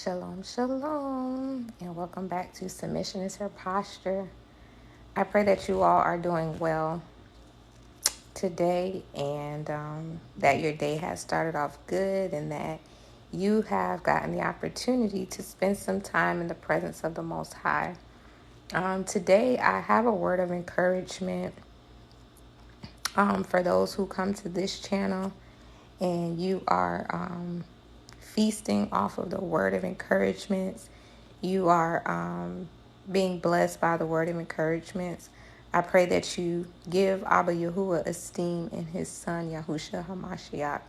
Shalom, shalom, and welcome back to Submission is Her Posture. I pray that you all are doing well today and that your day has started off good and that you have gotten the opportunity to spend some time in the presence of the Most High. Today, I have a word of encouragement for those who come to this channel and you are feasting off of the word of encouragements. You are being blessed by the word of encouragements. I pray that you give Abba Yahuwah esteem in his son, Yahusha HaMashiach.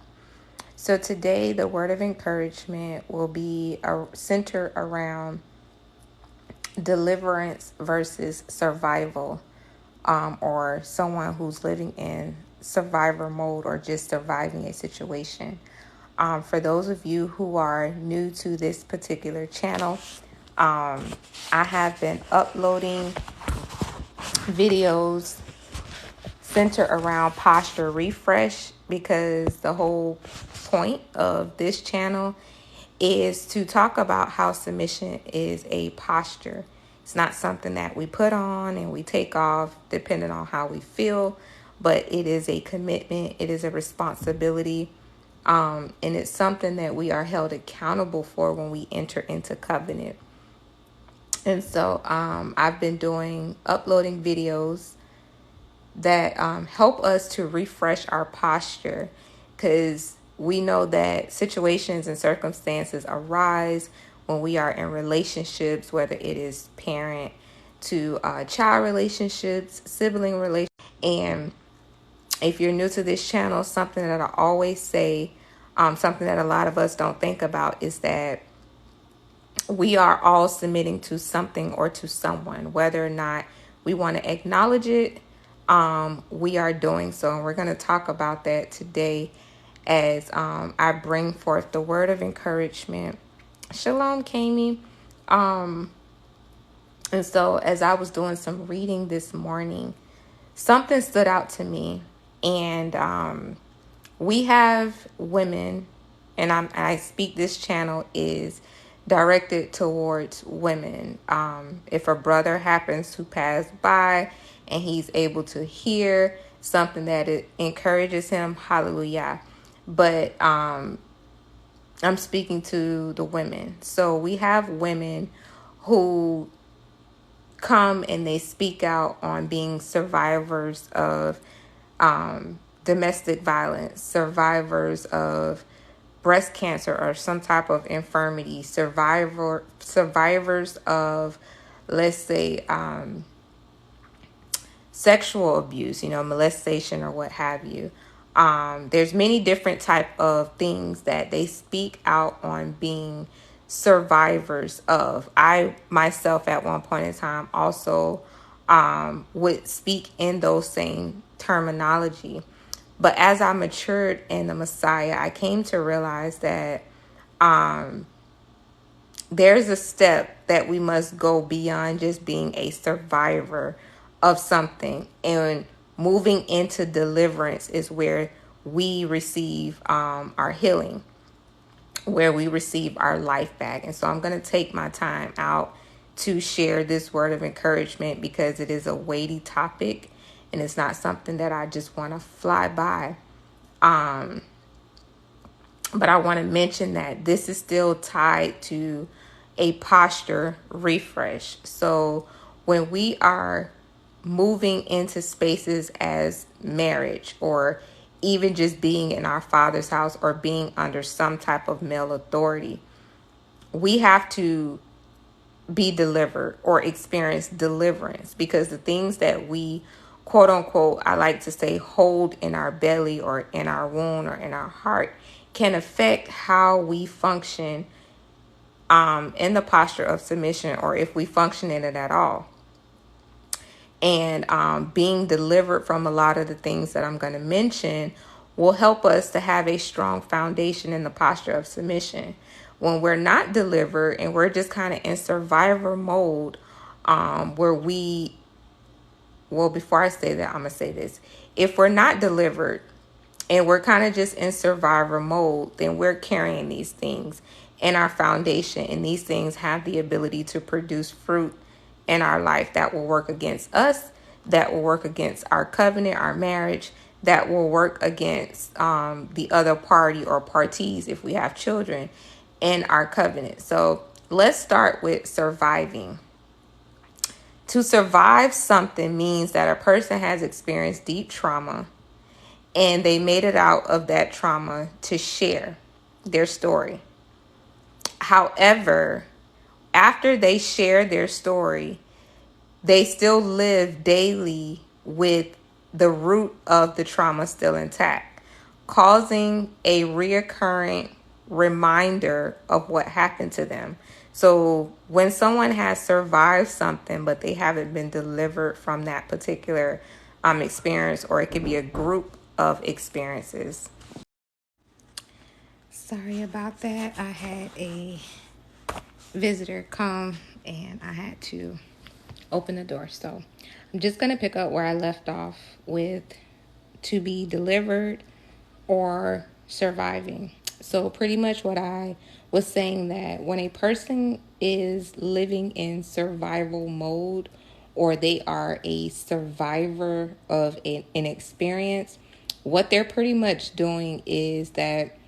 So today, the word of encouragement will be centered around deliverance versus survival, or someone who's living in survivor mode or just surviving a situation. For those of you who are new to this particular channel, I have been uploading videos centered around posture refresh because the whole point of this channel is to talk about how submission is a posture. It's not something that we put on and we take off depending on how we feel, but it is a commitment, it is a responsibility, and it's something that we are held accountable for when we enter into covenant. And so I've been uploading videos that help us to refresh our posture, because we know that situations and circumstances arise when we are in relationships, whether it is parent to child relationships, sibling relationships. And if you're new to this channel, something that I always say, something that a lot of us don't think about, is that we are all submitting to something or to someone, whether or not we want to acknowledge it. We are doing so, and we're going to talk about that today as I bring forth the word of encouragement. Shalom, Kami. And so as I was doing some reading this morning, something stood out to me. And we have women, and I speak, this channel is directed towards women. If a brother happens to pass by and he's able to hear something that it encourages him, hallelujah. But I'm speaking to the women. So we have women who come and they speak out on being survivors of domestic violence, survivors of breast cancer or some type of infirmity, survivors of, let's say, sexual abuse, molestation or what have you. There's many different type of things that they speak out on being survivors of. I myself at one point in time also would speak in those same terminology. But as I matured in the Messiah, I came to realize that there's a step that we must go beyond just being a survivor of something, and moving into deliverance is where we receive our healing, where we receive our life back. And so I'm going to take my time out to share this word of encouragement because it is a weighty topic and it's not something that I just want to fly by. But I want to mention that this is still tied to a posture refresh. So when we are moving into spaces as marriage, or even just being in our father's house or being under some type of male authority, we have to be delivered or experience deliverance, because the things that we, quote unquote, I like to say, hold in our belly or in our womb or in our heart can affect how we function in the posture of submission, or if we function in it at all. And being delivered from a lot of the things that I'm going to mention will help us to have a strong foundation in the posture of submission. When we're not delivered and we're just kind of in survivor mode, where before I say that, I'm going to say this. If we're not delivered and we're kind of just in survivor mode, then we're carrying these things in our foundation. And these things have the ability to produce fruit in our life that will work against us, that will work against our covenant, our marriage, that will work against the other party or parties if we have children in our covenant. So let's start with surviving. To survive something means that a person has experienced deep trauma and they made it out of that trauma to share their story. However, after they share their story, they still live daily with the root of the trauma still intact, causing a reoccurring reminder of what happened to them. So when someone has survived something, but they haven't been delivered from that particular experience, or it could be a group of experiences. Sorry about that. I had a visitor come and I had to open the door. So I'm just going to pick up where I left off with to be delivered or surviving. So pretty much what I was saying, that when a person is living in survival mode, or they are a survivor of an experience, what they're pretty much doing is that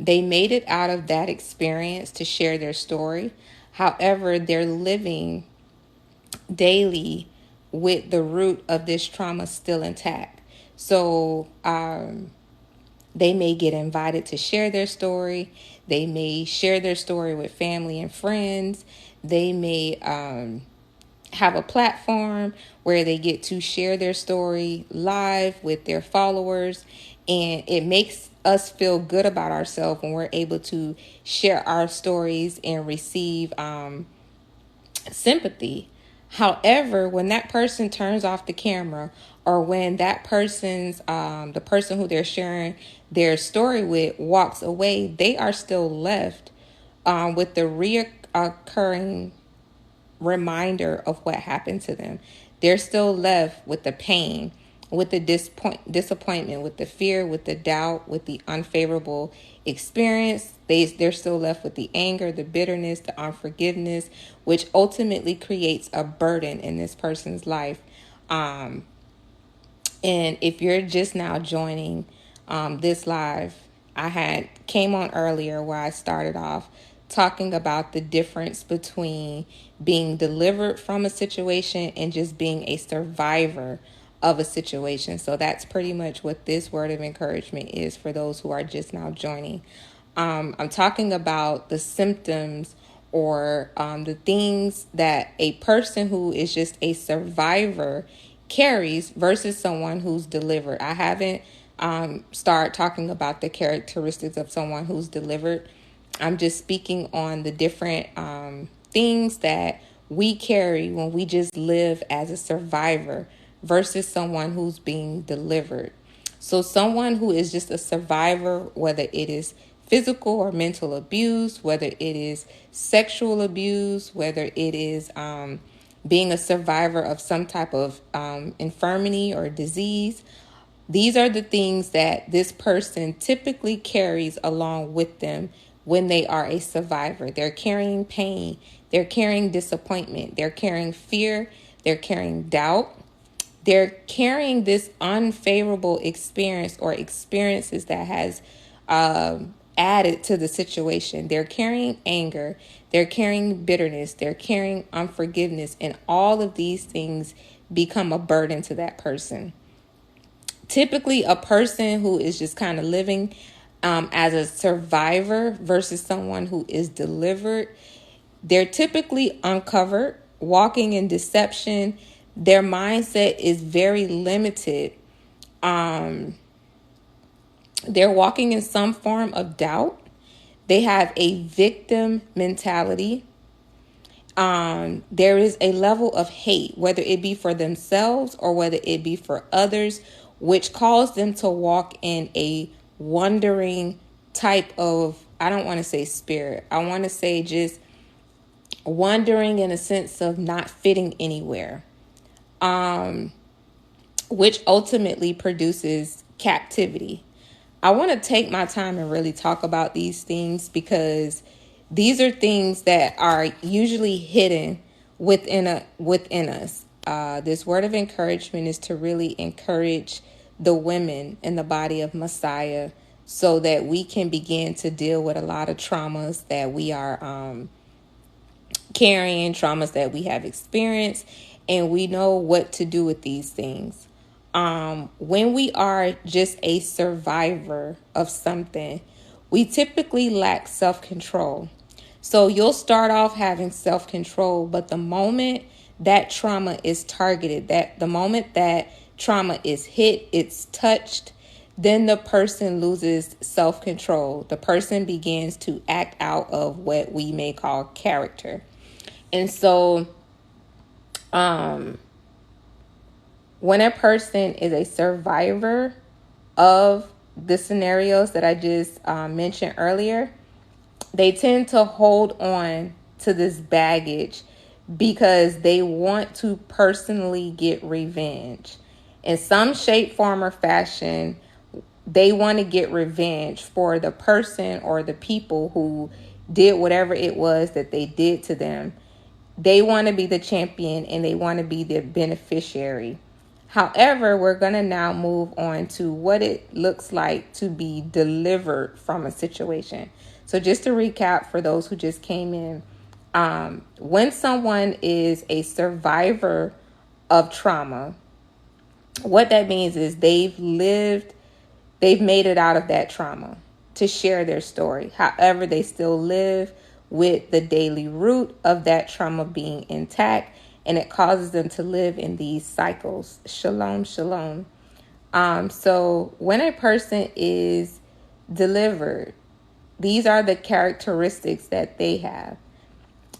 they made it out of that experience to share their story. However, they're living daily with the root of this trauma still intact. So they may get invited to share their story. They may share their story with family and friends. They may have a platform where they get to share their story live with their followers. And it makes us feel good about ourselves when we're able to share our stories and receive sympathy. However, when that person turns off the camera, or when that person's the person who they're sharing their story with walks away, they are still left with the reoccurring reminder of what happened to them. They're still left with the pain, with the disappointment, with the fear, with the doubt, with the unfavorable experience. They're still left with the anger, the bitterness, the unforgiveness, which ultimately creates a burden in this person's life. And if you're just now joining this live, I came on earlier where I started off talking about the difference between being delivered from a situation and just being a survivor of a situation. So that's pretty much what this word of encouragement is for those who are just now joining. I'm talking about the symptoms, or the things that a person who is just a survivor carries versus someone who's delivered. I haven't started talking about the characteristics of someone who's delivered. I'm just speaking on the different things that we carry when we just live as a survivor versus someone who's being delivered. So someone who is just a survivor, whether it is physical or mental abuse, whether it is sexual abuse, whether it is being a survivor of some type of infirmity or disease, these are the things that this person typically carries along with them when they are a survivor. They're carrying pain, they're carrying disappointment, they're carrying fear, they're carrying doubt. They're carrying this unfavorable experience or experiences that has added to the situation. They're carrying anger, they're carrying bitterness, they're carrying unforgiveness, and all of these things become a burden to that person. Typically, a person who is just kind of living as a survivor versus someone who is delivered, they're typically uncovered, walking in deception. Their mindset is very limited. They're walking in some form of doubt. They have a victim mentality. There is a level of hate, whether it be for themselves or whether it be for others, which calls them to walk in a wandering type of, I don't want to say spirit, I want to say just wandering in a sense of not fitting anywhere, which ultimately produces captivity. I want to take my time and really talk about these things because these are things that are usually hidden within us. This word of encouragement is to really encourage the women in the body of Messiah so that we can begin to deal with a lot of traumas that we are carrying, traumas that we have experienced, and we know what to do with these things. When we are just a survivor of something, we typically lack self-control. So you'll start off having self-control, but the moment that trauma is targeted, that the moment that trauma is hit, it's touched, then the person loses self-control. The person begins to act out of what we may call character. And so, when a person is a survivor of the scenarios that I just mentioned earlier, they tend to hold on to this baggage because they want to personally get revenge. In some shape, form, or fashion, they want to get revenge for the person or the people who did whatever it was that they did to them. They want to be the champion and they want to be the beneficiary. However, we're going to now move on to what it looks like to be delivered from a situation. So just to recap for those who just came in, when someone is a survivor of trauma, what that means is they've made it out of that trauma to share their story. However, they still live with the daily root of that trauma being intact, and it causes them to live in these cycles. Shalom, shalom. So when a person is delivered, these are the characteristics that they have.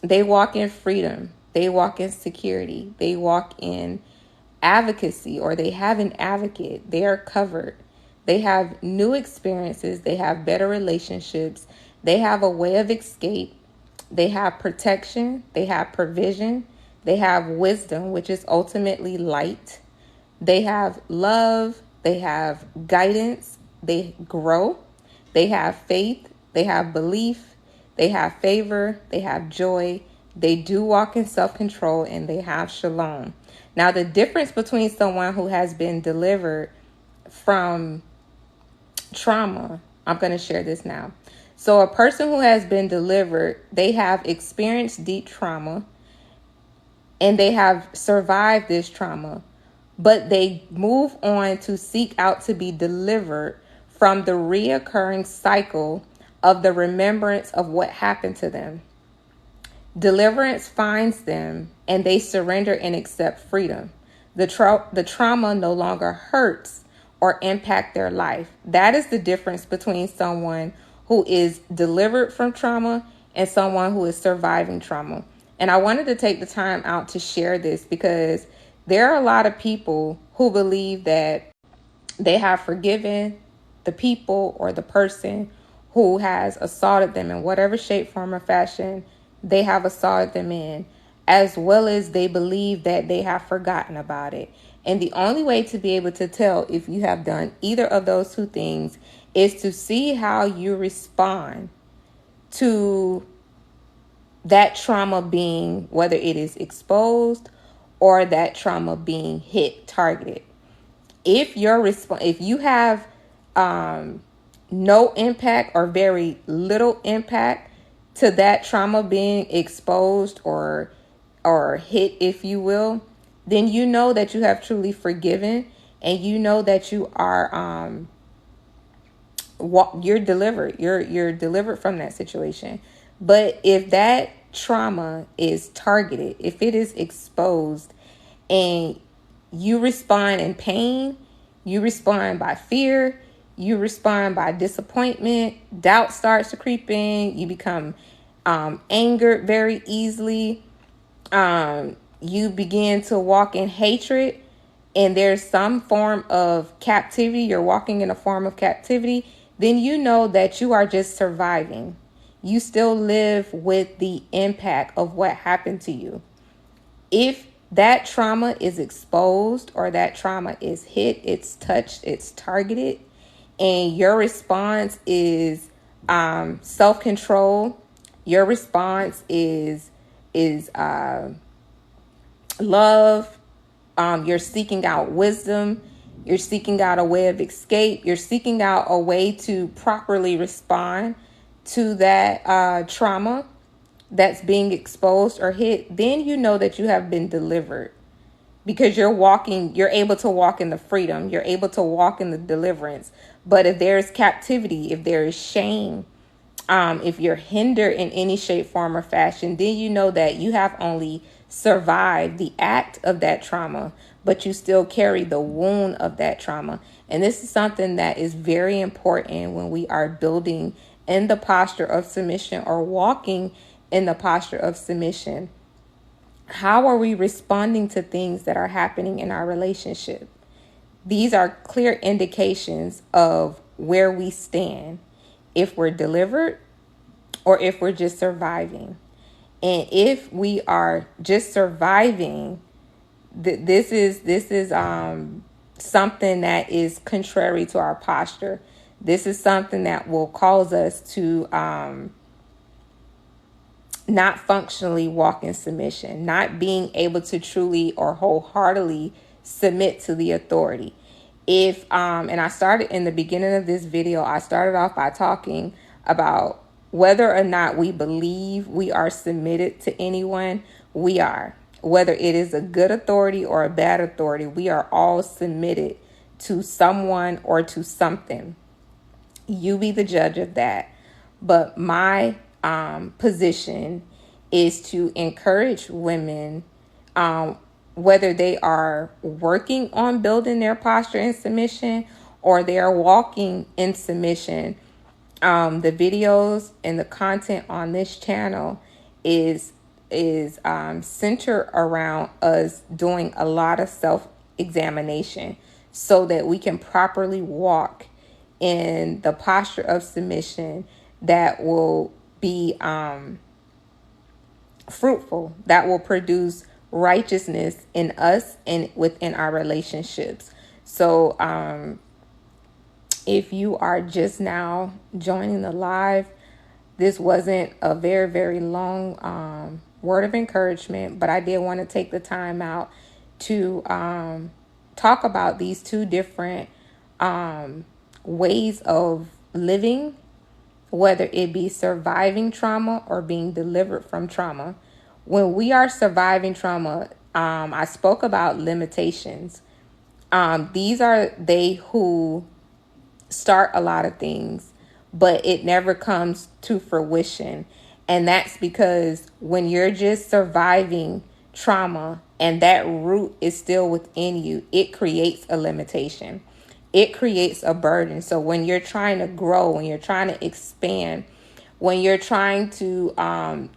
They walk in freedom. They walk in security. They walk in advocacy, or they have an advocate. They are covered. They have new experiences. They have better relationships. They have a way of escape. They have protection. They have provision. They have wisdom, which is ultimately light. They have love. They have guidance. They grow. They have faith. They have belief. They have favor. They have joy. They do walk in self-control, and they have shalom. Now, the difference between someone who has been delivered from trauma, I'm going to share this now. So a person who has been delivered, they have experienced deep trauma and they have survived this trauma, but they move on to seek out to be delivered from the reoccurring cycle of the remembrance of what happened to them. Deliverance finds them and they surrender and accept freedom. The trauma no longer hurts or impact their life. That is the difference between someone who is delivered from trauma and someone who is surviving trauma. And I wanted to take the time out to share this because there are a lot of people who believe that they have forgiven the people or the person who has assaulted them in whatever shape, form, or fashion they have assaulted them in, as well as they believe that they have forgotten about it. And the only way to be able to tell if you have done either of those two things is to see how you respond to that trauma being, whether it is exposed or that trauma being hit, targeted. If you have no impact or very little impact to that trauma being exposed or hit, if you will, then you know that you have truly forgiven, and you know that you are you're delivered. You're delivered from that situation. But if that trauma is targeted, if it is exposed, and you respond in pain, you respond by fear, you respond by disappointment, doubt starts to creep in, you become angered very easily, you begin to walk in hatred, and there's some form of captivity, you're walking in a form of captivity, then you know that you are just surviving. You still live with the impact of what happened to you. If that trauma is exposed or that trauma is hit, it's touched, it's targeted, and your response is self-control. Your response is love. You're seeking out wisdom. You're seeking out a way of escape. You're seeking out a way to properly respond to that trauma that's being exposed or hit. Then you know that you have been delivered, because you're able to walk in the freedom. You're able to walk in the deliverance. But if there's captivity, if there is shame, if you're hindered in any shape, form, or fashion, then you know that you have only survived the act of that trauma, but you still carry the wound of that trauma. And this is something that is very important when we are building in the posture of submission or walking in the posture of submission. How are we responding to things that are happening in our relationship? These are clear indications of where we stand, if we're delivered or if we're just surviving. And if we are just surviving, this is something that is contrary to our posture. This is something that will cause us to not functionally walk in submission, not being able to truly or wholeheartedly submit to the authority. If and I started in the beginning of this video, I started off by talking about whether or not we believe we are submitted to anyone. We are. Whether it is a good authority or a bad authority, we are all submitted to someone or to something. You be the judge of that. But my position is to encourage women, whether they are working on building their posture in submission or they are walking in submission. The videos and the content on this channel is centered around us doing a lot of self-examination so that we can properly walk in the posture of submission that will be fruitful, that will produce righteousness in us and within our relationships. So if you are just now joining the live, this wasn't a very, very long word of encouragement, but I did want to take the time out to talk about these two different ways of living, whether it be surviving trauma or being delivered from trauma. When we are surviving trauma, I spoke about limitations. These are they who start a lot of things, but it never comes to fruition. And that's because when you're just surviving trauma and that root is still within you, it creates a limitation. It creates a burden. So when you're trying to grow, when you're trying to expand, when you're trying to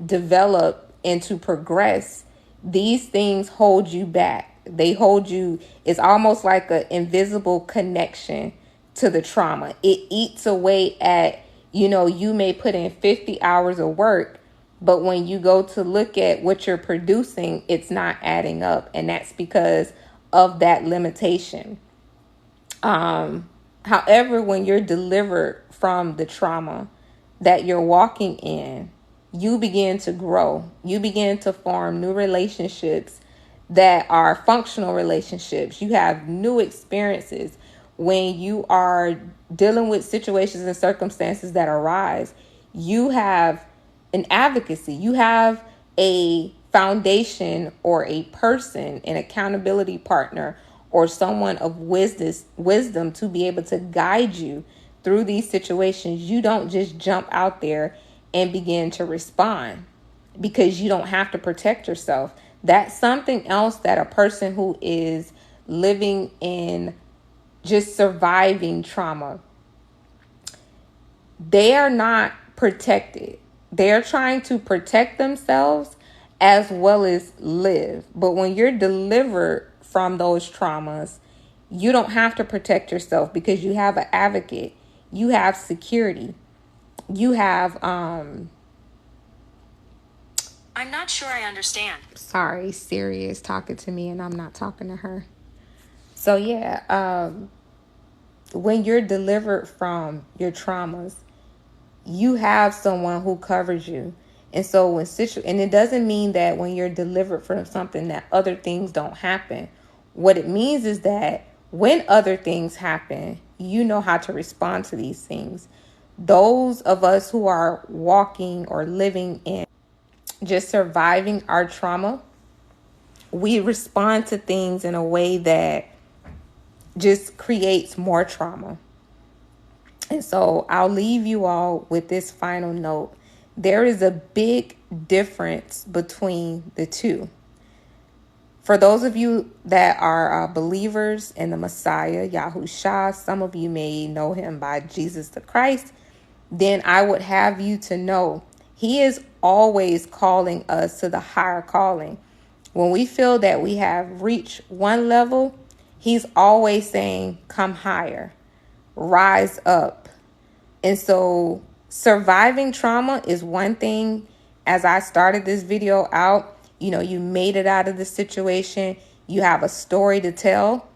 develop and to progress, these things hold you back. They hold you. It's almost like an invisible connection to the trauma. It eats away at, you may put in 50 hours of work, but when you go to look at what you're producing, it's not adding up. And that's because of that limitation. However, when you're delivered from the trauma that you're walking in, you begin to grow. You begin to form new relationships that are functional relationships. You have new experiences. When you are dealing with situations and circumstances that arise, you have an advocacy. You have a foundation or a person, an accountability partner, or someone of wisdom to be able to guide you through these situations. You don't just jump out there and begin to respond because you don't have to protect yourself. That's something else that a person who is living in just surviving trauma, they are not protected. They're trying to protect themselves as well as live. But when you're delivered from those traumas, you don't have to protect yourself because you have an advocate. You have security. You have I'm not sure I understand. Sorry, Siri is talking to me and I'm not talking to her. So yeah, when you're delivered from your traumas, you have someone who covers you. And so and it doesn't mean that when you're delivered from something that other things don't happen. What it means is that when other things happen, you know how to respond to these things. Those of us who are walking or living in just surviving our trauma, we respond to things in a way that just creates more trauma. And so I'll leave you all with this final note. There is a big difference between the two. For those of you that are believers in the Messiah, Yahushua, some of you may know him by Jesus the Christ, then I would have you to know he is always calling us to the higher calling. When we feel that we have reached one level, he's always saying, come higher, rise up. And so surviving trauma is one thing. As I started this video out, you made it out of the situation. You have a story to tell.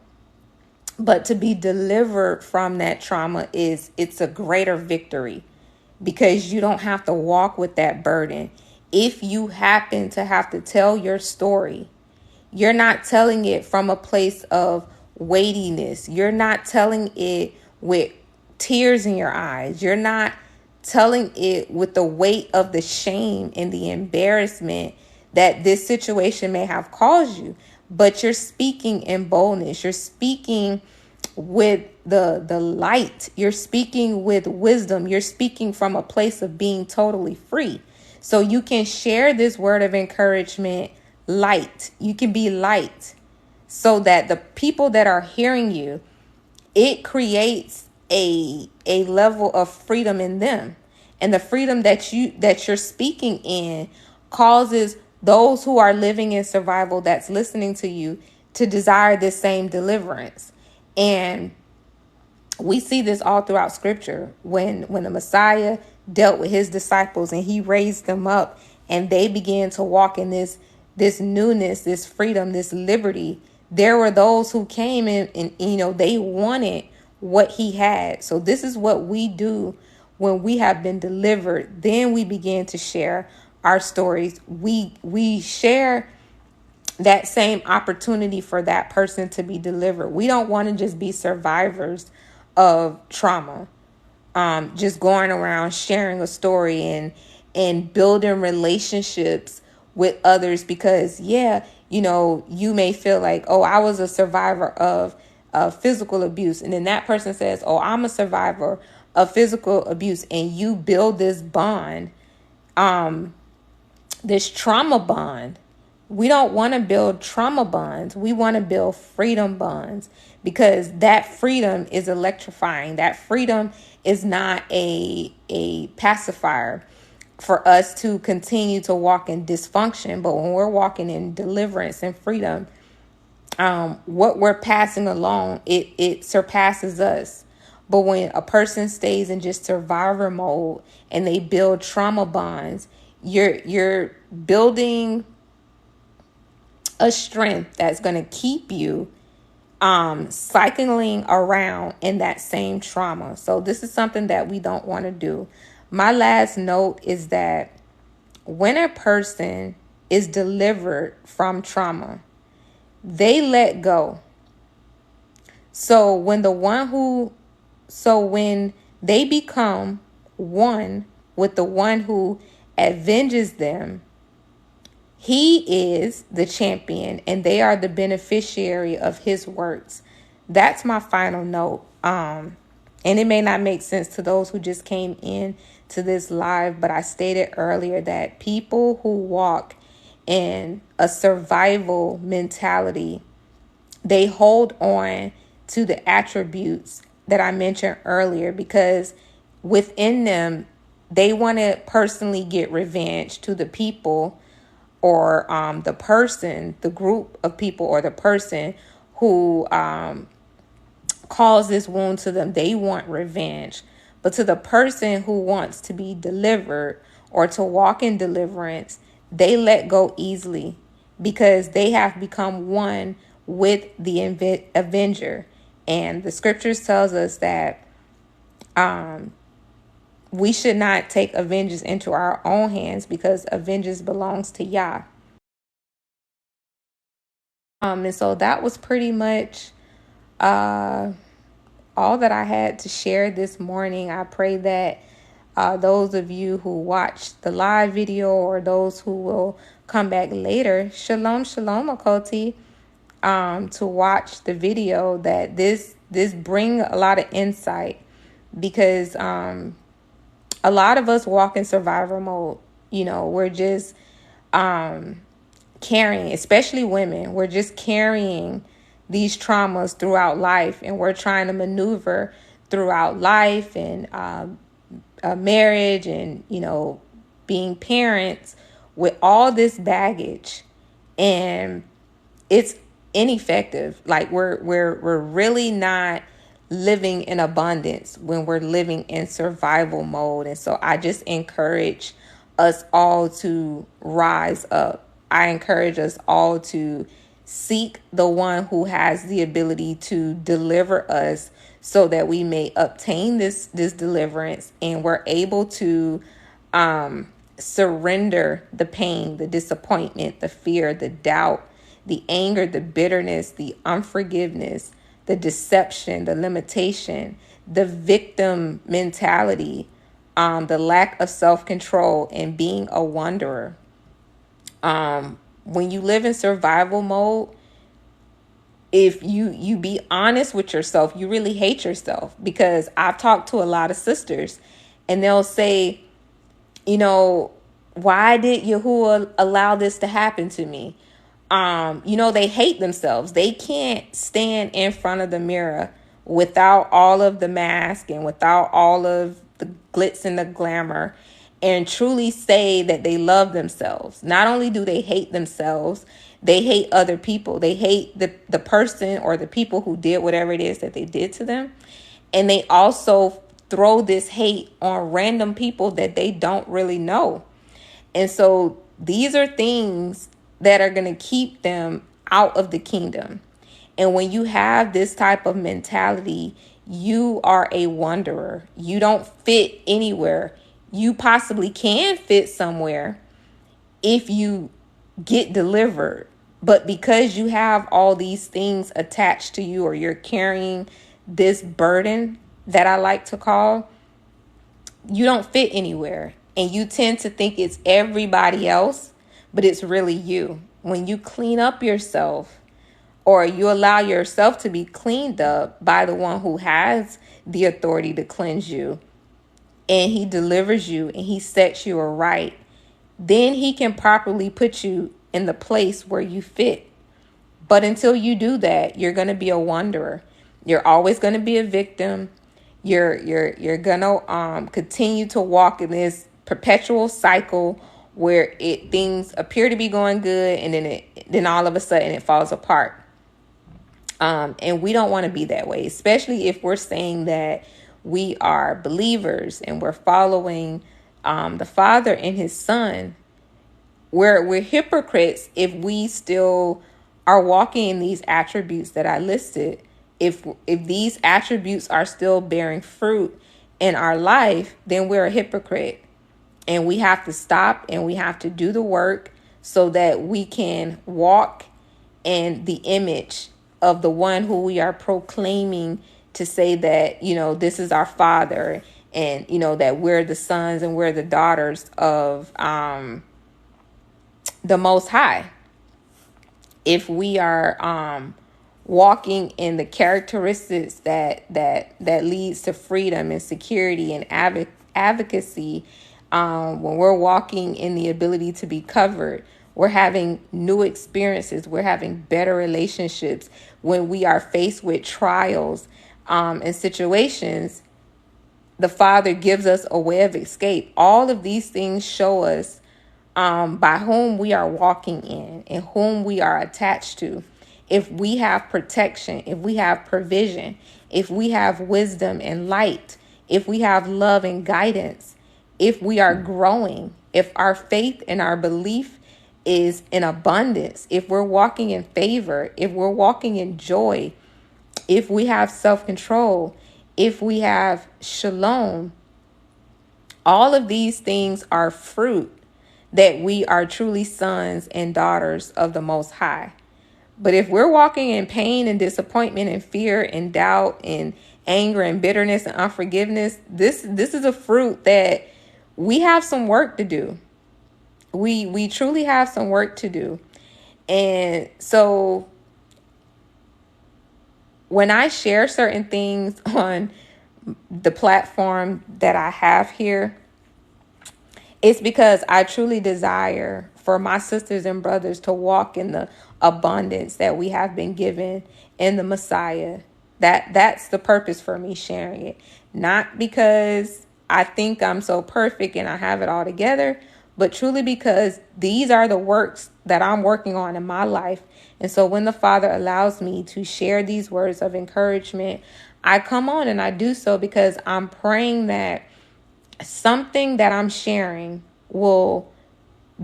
But to be delivered from that trauma it's a greater victory, because you don't have to walk with that burden. If you happen to have to tell your story, you're not telling it from a place of weightiness. You're not telling it with tears in your eyes. You're not telling it with the weight of the shame and the embarrassment that this situation may have caused you. But you're speaking in boldness. You're speaking with the light. You're speaking with wisdom. You're speaking from a place of being totally free. So you can share this word of encouragement light. You can be light so that the people that are hearing you, it creates a level of freedom in them. And the freedom that you're speaking in causes those who are living in survival that's listening to you to desire this same deliverance. And we see this all throughout scripture. When the Messiah dealt with his disciples and he raised them up and they began to walk in this newness, this freedom, this liberty, there were those who came in and they wanted what he had. So this is what we do when we have been delivered. Then we begin to share our stories. We share that same opportunity for that person to be delivered. We don't want to just be survivors of trauma, just going around sharing a story and building relationships with others because, you may feel like, oh, I was a survivor of physical abuse. And then that person says, oh, I'm a survivor of physical abuse. And you build this bond, this trauma bond. We don't want to build trauma bonds. We want to build freedom bonds, because that freedom is electrifying. That freedom is not a pacifier for us to continue to walk in dysfunction. But when we're walking in deliverance and freedom, what we're passing along, it surpasses us. But when a person stays in just survivor mode and they build trauma bonds, you're building a strength that's going to keep you cycling around in that same trauma. So this is something that we don't want to do. My last note is that when a person is delivered from trauma, they let go. So when they become one with the one who avenges them, he is the champion and they are the beneficiary of his works. That's my final note. And it may not make sense to those who just came in to this live, but I stated earlier that people who walk in a survival mentality, they hold on to the attributes that I mentioned earlier, because within them, they want to personally get revenge to the people or the group of people or the person who caused this wound to them. They want revenge. But to the person who wants to be delivered or to walk in deliverance, they let go easily because they have become one with the avenger. And the scriptures tells us that we should not take vengeance into our own hands, because vengeance belongs to Yah. And so that was pretty much all that I had to share this morning. I pray that those of you who watched the live video, or those who will come back later, shalom, shalom, Okoti, to watch the video, that this bring a lot of insight, because a lot of us walk in survival mode. We're just carrying, especially women, we're just carrying these traumas throughout life, and we're trying to maneuver throughout life and marriage and being parents with all this baggage, and it's ineffective. Like we're really not living in abundance when we're living in survival mode. And so I just encourage us all to rise up. I encourage us all to seek the one who has the ability to deliver us, so that we may obtain this deliverance, and we're able to surrender the pain, the disappointment, the fear, the doubt, the anger, the bitterness, the unforgiveness, the deception, the limitation, the victim mentality, the lack of self-control, and being a wanderer. When you live in survival mode, if you be honest with yourself, you really hate yourself. Because I've talked to a lot of sisters, and they'll say, why did Yahuwah allow this to happen to me? They hate themselves. They can't stand in front of the mirror without all of the mask and without all of the glitz and the glamour, and truly say that they love themselves. Not only do they hate themselves, they hate other people. They hate the person or the people who did whatever it is that they did to them. And they also throw this hate on random people that they don't really know. And so these are things that are going to keep them out of the kingdom. And when you have this type of mentality, you are a wanderer. You don't fit anywhere. You possibly can fit somewhere if you get delivered. But because you have all these things attached to you, or you're carrying this burden that I like to call, you don't fit anywhere. And you tend to think it's everybody else, but it's really you. When you clean up yourself, or you allow yourself to be cleaned up by the one who has the authority to cleanse you, and he delivers you and he sets you aright, then he can properly put you in the place where you fit. But until you do that, you're going to be a wanderer. You're always going to be a victim. You're going to continue to walk in this perpetual cycle where things appear to be going good, and then all of a sudden it falls apart. And we don't want to be that way, especially if we're saying that we are believers and we're following the Father and his Son. We're hypocrites if we still are walking in these attributes that I listed. If these attributes are still bearing fruit in our life, then we're a hypocrite. And we have to stop, and we have to do the work so that we can walk in the image of the one who we are proclaiming to say that, this is our Father, and, that we're the sons and we're the daughters of the Most High. If we are walking in the characteristics that leads to freedom and security and advocacy, when we're walking in the ability to be covered, we're having new experiences, we're having better relationships. When we are faced with trials and situations, the Father gives us a way of escape. All of these things show us by whom we are walking in and whom we are attached to. If we have protection, if we have provision, if we have wisdom and light, if we have love and guidance, if we are growing, if our faith and our belief is in abundance, if we're walking in favor, if we're walking in joy, if we have self-control, if we have shalom, all of these things are fruit that we are truly sons and daughters of the Most High. But if we're walking in pain and disappointment and fear and doubt and anger and bitterness and unforgiveness, this is a fruit that we have some work to do. We truly have some work to do. And so when I share certain things on the platform that I have here, it's because I truly desire for my sisters and brothers to walk in the abundance that we have been given in the Messiah. That's the purpose for me sharing it. Not because I think I'm so perfect and I have it all together, but truly because these are the works that I'm working on in my life. And so when the Father allows me to share these words of encouragement, I come on and I do so because I'm praying that something that I'm sharing will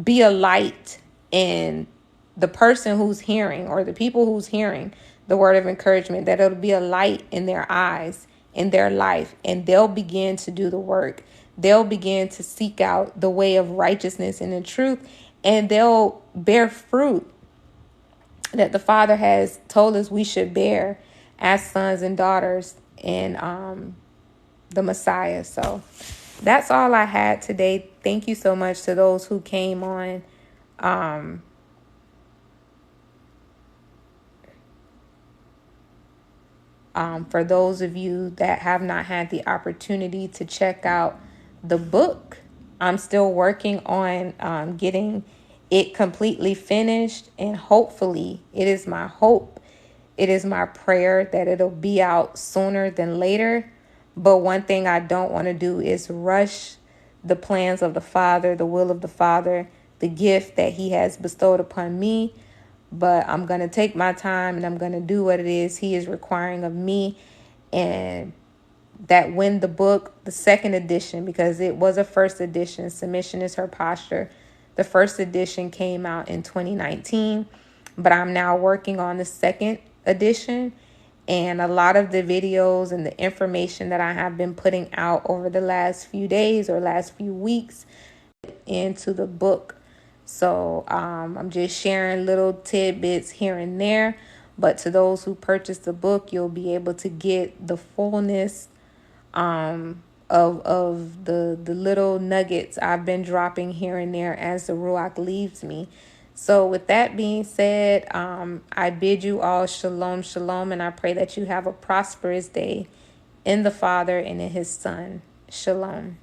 be a light in the person who's hearing, or the people who's hearing the word of encouragement, that it'll be a light in their eyes, in their life, and they'll begin to do the work. They'll begin to seek out the way of righteousness and the truth, and they'll bear fruit that the Father has told us we should bear as sons and daughters in the Messiah. So that's all I had today. Thank you so much to those who came on. For those of you that have not had the opportunity to check out the book, I'm still working on getting it completely finished. And hopefully, it is my hope, it is my prayer that it'll be out sooner than later. But one thing I don't want to do is rush the plans of the Father, the will of the Father, the gift that He has bestowed upon me. But I'm going to take my time and I'm going to do what it is He is requiring of me. And that when the book, the second edition, because it was a first edition, Submission is Her Posture. The first edition came out in 2019, but I'm now working on the second edition. And a lot of the videos and the information that I have been putting out over the last few days or last few weeks into the book. So I'm just sharing little tidbits here and there. But to those who purchase the book, you'll be able to get the fullness of the little nuggets I've been dropping here and there as the Ruach leads me. So with that being said, I bid you all shalom, shalom, and I pray that you have a prosperous day in the Father and in His Son. Shalom.